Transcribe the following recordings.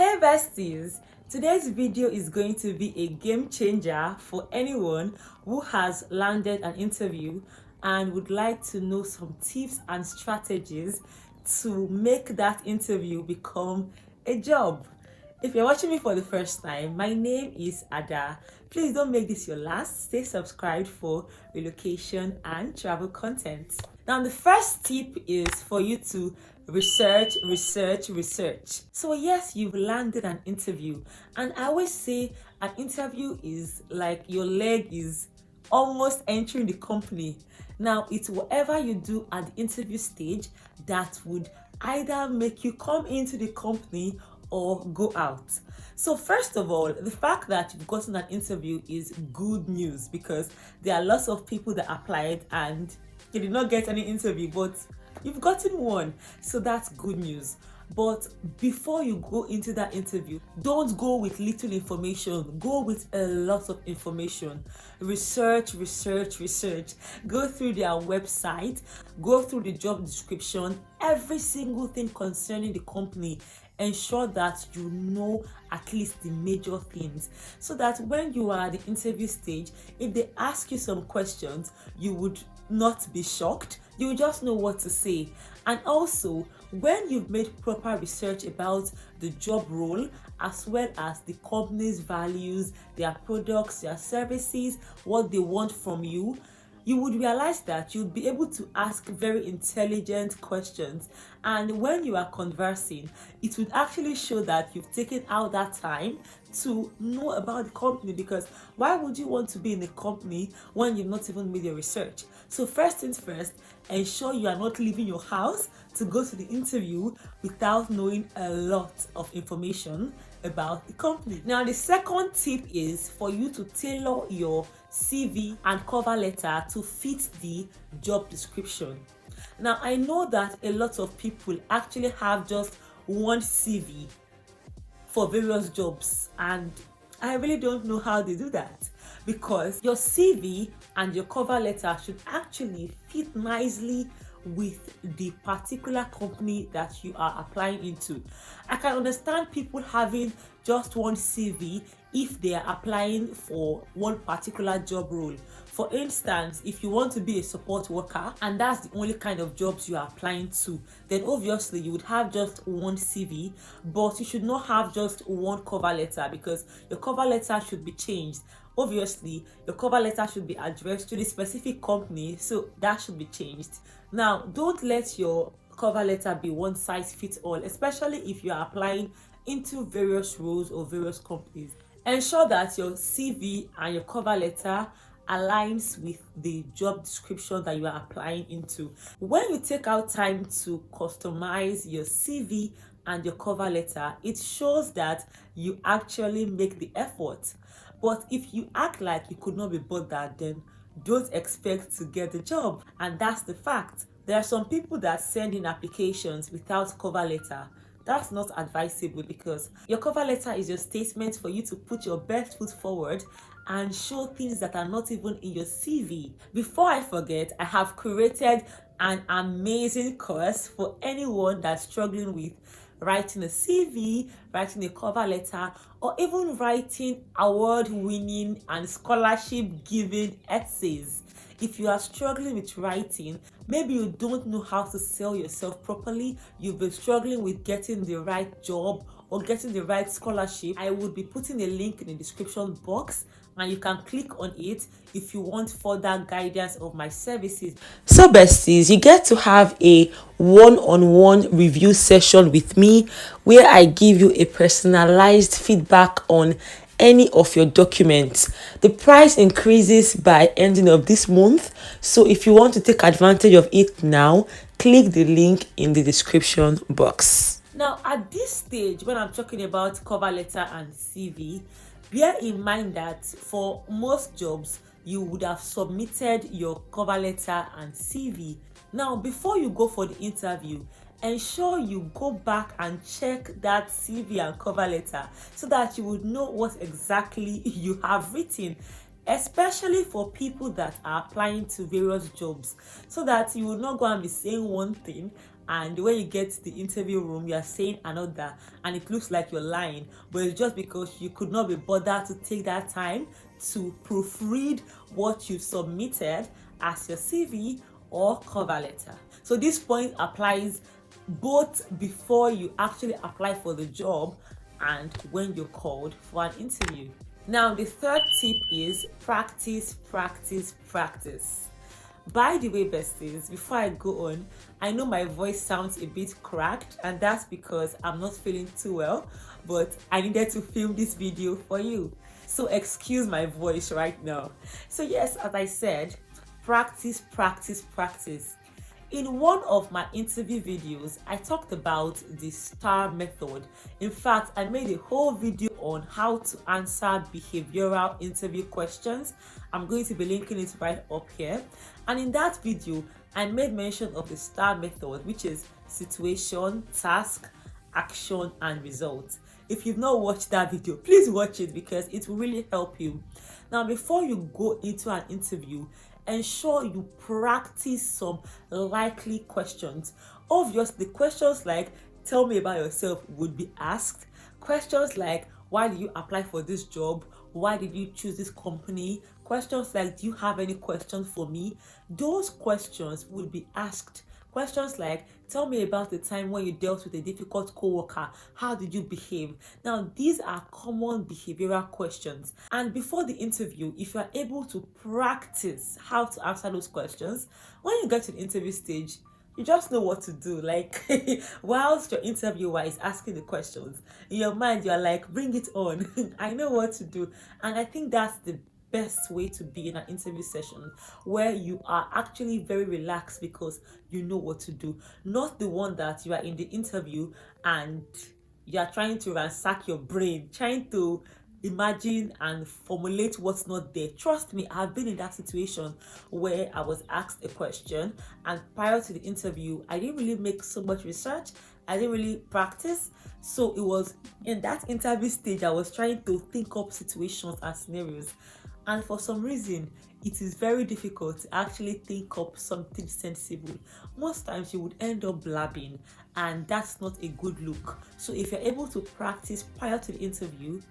Hey besties, today's video is going to be a game changer for anyone who has landed an interview and would like to know some tips and strategies to make that interview become a job. If you're watching me for the first time, my name is Ada. Please don't make this your last. Stay subscribed for relocation and travel content. Now, the first tip is for you to research. So yes, you've landed an interview, and I always say an interview is like your leg is almost entering the company. Now, it's whatever you do at the interview stage that would either make you come into the company or go out. So first of all, the fact that you've gotten an interview is good news, because there are lots of people that applied and you did not get any interview, but you've gotten one, so that's good news. But before you go into that interview, don't go with little information, go with a lot of information. Research. Go through their website, go through the job description, every single thing concerning the company. Ensure that you know at least the major things, so that when you are at the interview stage, if they ask you some questions, you would not be shocked. You will just know what to say. And also, when you've made proper research about the job role, as well as the company's values, their products, their services, what they want from you, you would realize that you'd be able to ask very intelligent questions. And when you are conversing, it would actually show that you've taken out that time to know about the company, because why would you want to be in a company when you've not even made your research? So first things first, ensure you are not leaving your house to go to the interview without knowing a lot of information about the company. Now, the second tip is for you to tailor your CV and cover letter to fit the job description. Now, I know that a lot of people actually have just one CV for various jobs, and I really don't know how they do that, because your CV and your cover letter should actually fit nicely with the particular company that you are applying into. I can understand people having just one CV if they are applying for one particular job role. For instance, if you want to be a support worker and that's the only kind of jobs you are applying to, then obviously you would have just one CV, but you should not have just one cover letter, because your cover letter should be changed. Obviously, your cover letter should be addressed to the specific company, so that should be changed. Now, don't let your cover letter be one size fits all, especially if you are applying into various roles or various companies. Ensure that your CV and your cover letter aligns with the job description that you are applying into. When you take out time to customize your CV and your cover letter, it shows that you actually make the effort. But if you act like you could not be bothered, then don't expect to get the job. And that's the fact. There are some people that send in applications without cover letter. That's not advisable, because your cover letter is your statement for you to put your best foot forward and show things that are not even in your CV. Before I forget, I have created an amazing course for anyone that's struggling with writing a CV, writing a cover letter, or even writing award-winning and scholarship-giving essays. If you are struggling with writing, maybe you don't know how to sell yourself properly, you've been struggling with getting the right job or getting the right scholarship, I would be putting a link in the description box, and you can click on it if you want further guidance of my services. So besties, you get to have a one-on-one review session with me where I give you a personalized feedback on any of your documents. The price increases by ending of this month, so if you want to take advantage of it now, click the link in the description box. Now, at this stage, when I'm talking about cover letter and CV, bear in mind that for most jobs, you would have submitted your cover letter and CV. Now, before you go for the interview, ensure you go back and check that CV and cover letter so that you would know what exactly you have written, especially for people that are applying to various jobs, so that you will not go and be saying one thing and when you get to the interview room you are saying another and it looks like you're lying, but it's just because you could not be bothered to take that time to proofread what you submitted as your CV or cover letter. So this point applies both before you actually apply for the job and when you're called for an interview. Now, the third tip is practice, practice, practice. By the way, besties, before I go on, I know my voice sounds a bit cracked, and that's because I'm not feeling too well, but I needed to film this video for you. So excuse my voice right now. So yes, as I said, practice, practice, practice. In one of my interview videos, I talked about the STAR method. In fact, I made a whole video on how to answer behavioral interview questions. I'm going to be linking it right up here. And in that video, I made mention of the STAR method, which is situation, task, action, and result. If you've not watched that video, please watch it because it will really help you. Now, before you go into an interview, ensure you practice some likely questions. Obviously, questions like tell me about yourself would be asked. Questions like why did you apply for this job? Why did you choose this company? Questions like do you have any questions for me? Those questions would be asked. Questions like tell me about the time when you dealt with a difficult coworker. How did you behave? Now, these are common behavioral questions. And before the interview, if you are able to practice how to answer those questions, when you get to the interview stage, you just know what to do. Like, whilst your interviewer is asking the questions, in your mind, you're like, bring it on. I know what to do. And I think that's the best way to be in an interview session, where you are actually very relaxed because you know what to do, not the one that you are in the interview and you are trying to ransack your brain, trying to imagine and formulate what's not there. Trust me, I've been in that situation where I was asked a question and prior to the interview I didn't really make so much research, I didn't really practice. So it was in that interview stage I was trying to think up situations and scenarios, and for some reason it is very difficult to actually think up something sensible. Most times you would end up blabbing, and that's not a good look. So if you're able to practice prior to the interview,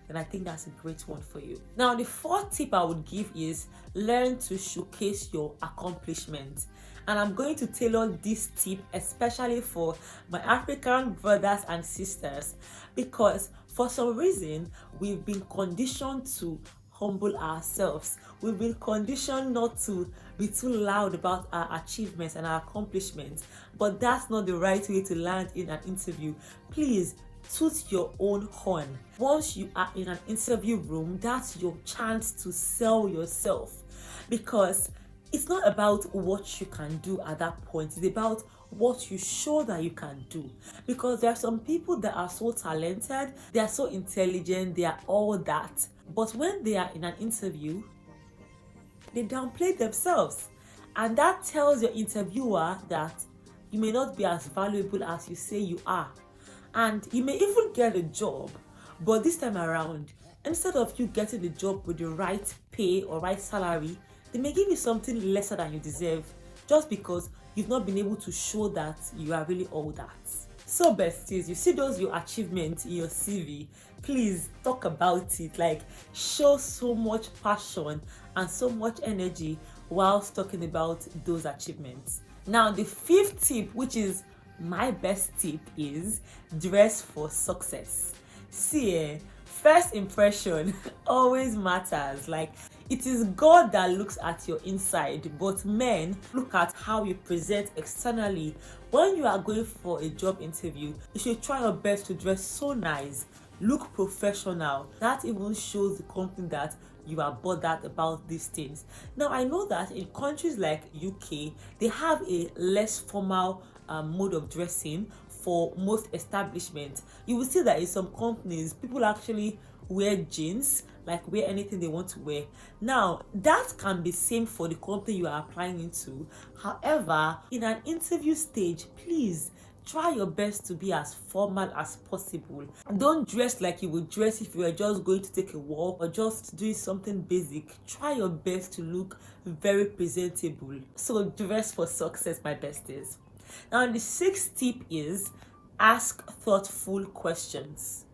then I think that's a great one for you. Now, the fourth tip I would give is learn to showcase your accomplishments. And I'm going to tailor this tip especially for my African brothers and sisters, because for some reason we've been conditioned to humble ourselves. We've been conditioned not to be too loud about our achievements and our accomplishments, but that's not the right way to land in an interview. Please toot your own horn. Once you are in an interview room, that's your chance to sell yourself, because it's not about what you can do at that point, it's about what you show that you can do. Because there are some people that are so talented, they are so intelligent, they are all that, but when they are in an interview, they downplay themselves, and that tells your interviewer that you may not be as valuable as you say you are, and you may even get a job, but this time around, instead of you getting the job with the right pay or right salary, they may give you something lesser than you deserve, just because you've not been able to show that you are really all that. So besties, you see those your achievements in your CV, please talk about it. Like, show so much passion and so much energy whilst talking about those achievements. Now, the fifth tip, which is my best tip, is dress for success. See, first impression always matters. Like, it is God that looks at your inside, but men look at how you present externally. When you are going for a job interview, you should try your best to dress so nice, look professional. That even shows the company that you are bothered about these things. Now, I know that in countries like UK, they have a less formal mode of dressing for most establishments. You will see that in some companies, people actually wear jeans, like wear anything they want to wear. Now, that can be same for the company you are applying into. However, in an interview stage, please try your best to be as formal as possible. Don't dress like you would dress if you were just going to take a walk or just doing something basic. Try your best to look very presentable. So dress for success, my besties. Now, the sixth tip is ask thoughtful questions.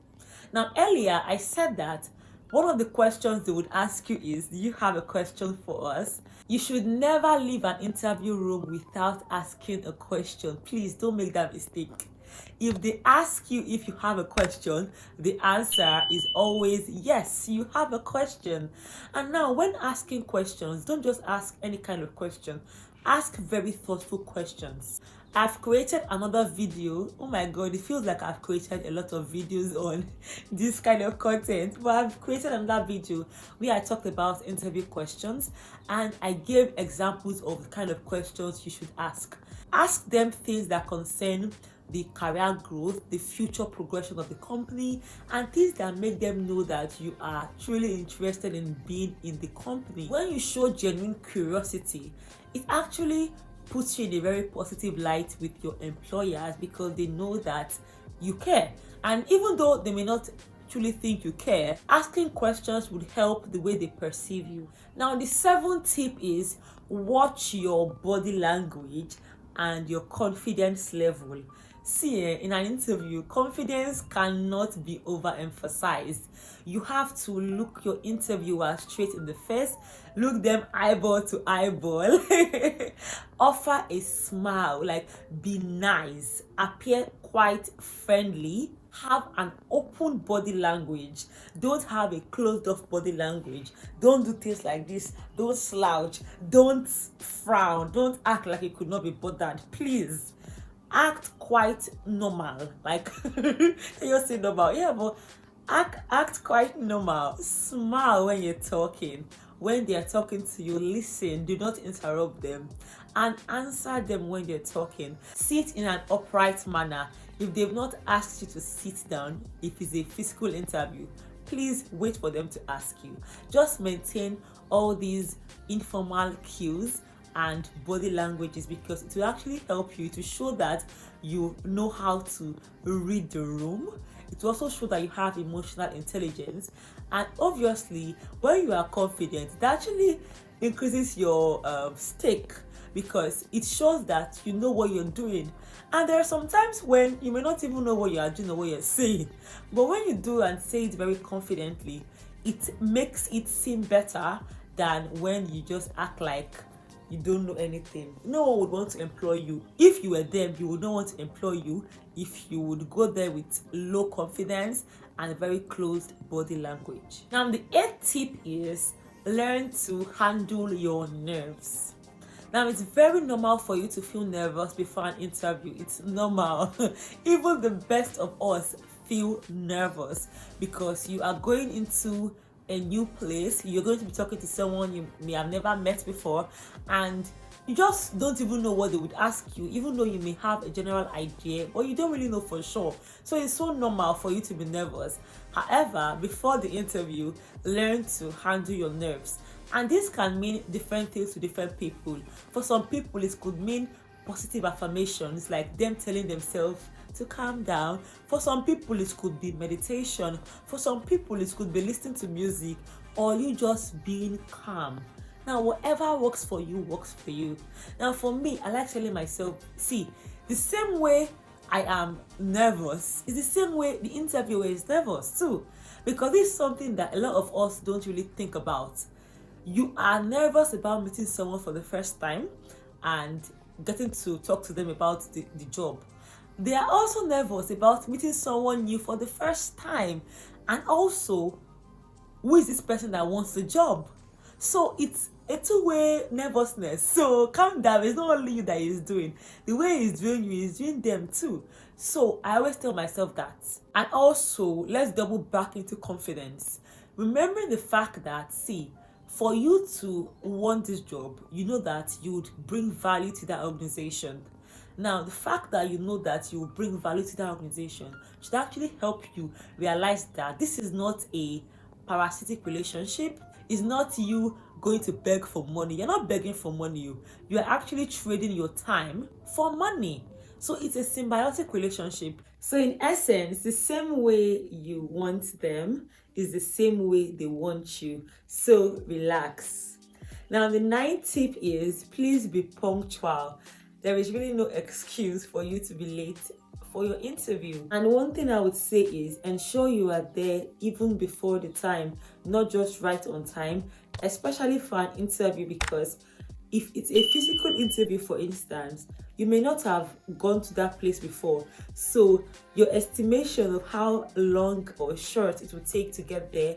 Now, earlier I said that one of the questions they would ask you is, do you have a question for us? You should never leave an interview room without asking a question. Please don't make that mistake. If they ask you if you have a question, the answer is always yes, you have a question. And now, when asking questions, don't just ask any kind of question. Ask very thoughtful questions. I've created another video. Oh my god, it feels like I've created a lot of videos on this kind of content, but I've created another video where I talked about interview questions and I gave examples of the kind of questions you should ask. Ask them things that concern the career growth, the future progression of the company, and things that make them know that you are truly interested in being in the company. When you show genuine curiosity, it actually puts you in a very positive light with your employers because they know that you care. And even though they may not truly think you care, asking questions would help the way they perceive you. Now, the seventh tip is watch your body language and your confidence level. See, in an interview, confidence cannot be overemphasized. You have to look your interviewer straight in the face, look them eyeball to eyeball, offer a smile, like be nice, appear quite friendly, have an open body language. Don't have a closed off body language. Don't do things like this. Don't slouch. Don't frown. Don't act like you could not be bothered. Please act quite normal. Like you say normal, yeah, but act quite normal. Smile when you're talking. When they are talking to you, listen, do not interrupt them, and answer them when they're talking. Sit in an upright manner. If they've not asked you to sit down, if it's a physical interview, please wait for them to ask you. Just maintain all these informal cues and body languages because it will actually help you to show that you know how to read the room. It will also show that you have emotional intelligence, and obviously when you are confident, that actually increases your stake because it shows that you know what you're doing. And there are some times when you may not even know what you are doing or what you're saying, but when you do and say it very confidently, it makes it seem better than when you just act like you don't know anything. No one would want to employ you. If you were them, you would not want to employ you if you would go there with low confidence and very closed body language. Now, the eighth tip is learn to handle your nerves. Now, it's very normal for you to feel nervous before an interview. It's normal. Even the best of us feel nervous because you are going into a new place. You're going to be talking to someone you may have never met before, and you just don't even know what they would ask you, even though you may have a general idea, but you don't really know for sure. So it's so normal for you to be nervous. However, before the interview, learn to handle your nerves. And this can mean different things to different people. For some people, it could mean positive affirmations, like them telling themselves to calm down. For some people, it could be meditation. For some people, it could be listening to music, or you just being calm. Now, whatever works for you, works for you. Now, for me, I like telling myself, see, the same way I am nervous is the same way the interviewer is nervous too. Because this is something that a lot of us don't really think about. You are nervous about meeting someone for the first time and getting to talk to them about the job. They are also nervous about meeting someone new for the first time, and also, who is this person that wants the job? So it's a two-way nervousness. So calm down. It's not only you that is doing. The way he's doing you is doing them too. So I always tell myself that. And also, let's double back into confidence. Remembering the fact that, see, for you to want this job, you know that you would bring value to that organization. Now, the fact that you know that you will bring value to that organization should actually help you realize that this is not a parasitic relationship. It's not you going to beg for money. You're not begging for money. You're actually trading your time for money. So it's a symbiotic relationship. So in essence, the same way you want them is the same way they want you. So relax. Now, the ninth tip is please be punctual. there is really no excuse for you to be late for your interview. And one thing I would say is ensure you are there even before the time, not just right on time, especially for an interview, because if it's a physical interview, for instance, you may not have gone to that place before, so your estimation of how long or short it will take to get there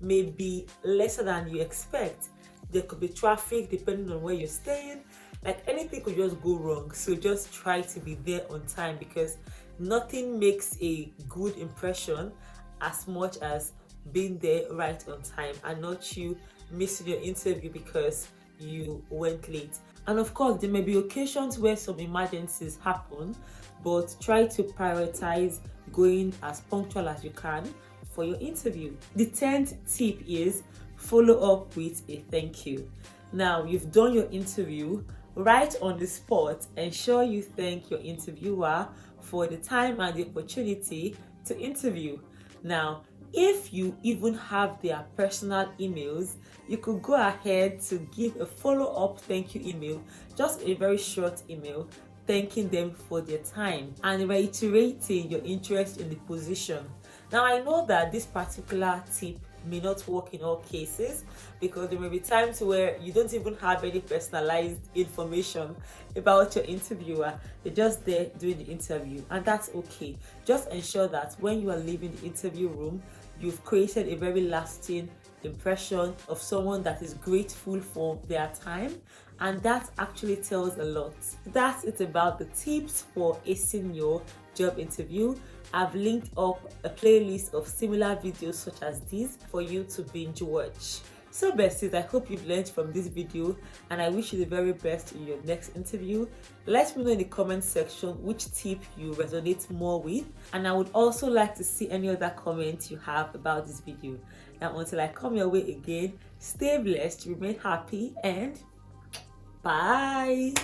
may be lesser than you expect. There could be traffic depending on where you're staying, like anything could just go wrong. So just try to be there on time, because nothing makes a good impression as much as being there right on time and not you missing your interview because you went late. And of course, there may be occasions where some emergencies happen, but try to prioritize going as punctual as you can for your interview. The 10th tip is follow up with a thank you. Now, you've done your interview. Right on the spot, ensure you thank your interviewer for the time and the opportunity to interview. Now, if you even have their personal emails, you could go ahead to give a follow-up thank you email, just a very short email, thanking them for their time and reiterating your interest in the position. Now, I know that this particular tip may not work in all cases, because there may be times where you don't even have any personalized information about your interviewer. They're just there doing the interview, and that's okay. Just ensure that when you are leaving the interview room, you've created a very lasting impression of someone that is grateful for their time, and that actually tells a lot. That's it about the tips for acing your job interview. I've linked up a playlist of similar videos such as these for you to binge watch. So besties, I hope you've learned from this video, and I wish you the very best in your next interview. Let me know in the comment section which tip you resonate more with, and I would also like to see any other comments you have about this video. Now, until I come your way again, stay blessed, remain happy, and bye.